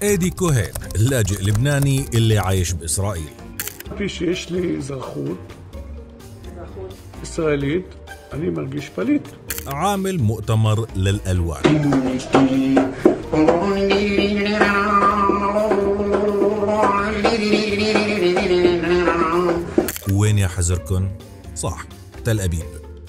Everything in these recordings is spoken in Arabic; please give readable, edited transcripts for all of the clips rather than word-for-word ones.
إيدي كوهين اللاجئ اللبناني اللي عايش بإسرائيل. في שיש לי אזרחות ישראלית, אני מרגיש פליט. عامل مؤتمر للألوان. وين يا حزركن؟ صح، تل أبيب.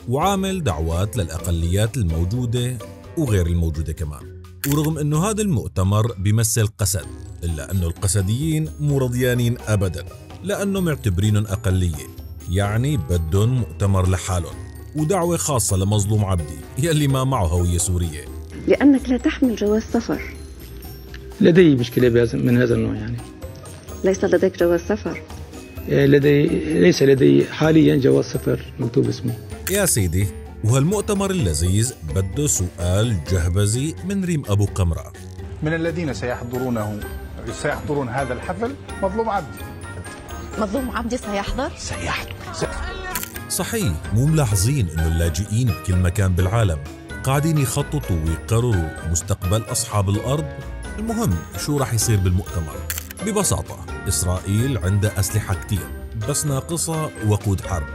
وعامل دعوات للأقليات الموجودة وغير الموجودة كمان. ورغم أنه هذا المؤتمر بيمثل قسد، إلا أنه القسديين مو رضيانين أبدا، لأنه معتبرينهم أقلية، يعني بدهم مؤتمر لحالهم ودعوة خاصة لمظلوم عبدي يلي ما معه هوية سورية. لأنك لا تحمل جواز سفر. لدي مشكلة من هذا النوع يعني. ليس لديك جواز سفر؟ ليس لدي حاليا جواز سفر مكتوب اسمي. يا سيدي، وهالمؤتمر اللذيذ بده سؤال جهبذي من ريم أبو قمرة. من الذين سيحضرون هذا الحفل مظلوم عبدي. مظلوم عبدي سيحضر؟ صحيح، مو ملاحظين انه اللاجئين بكل مكان بالعالم قاعدين يخططوا ويقرروا مستقبل اصحاب الارض؟ المهم شو راح يصير بالمؤتمر؟ ببساطة إسرائيل عندها أسلحة كتير بس ناقصها وقود حرب،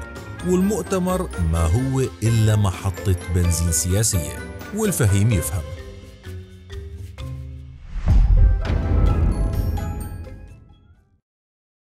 والمؤتمر ما هو إلا محطة بنزين سياسية، والفهيم يفهم.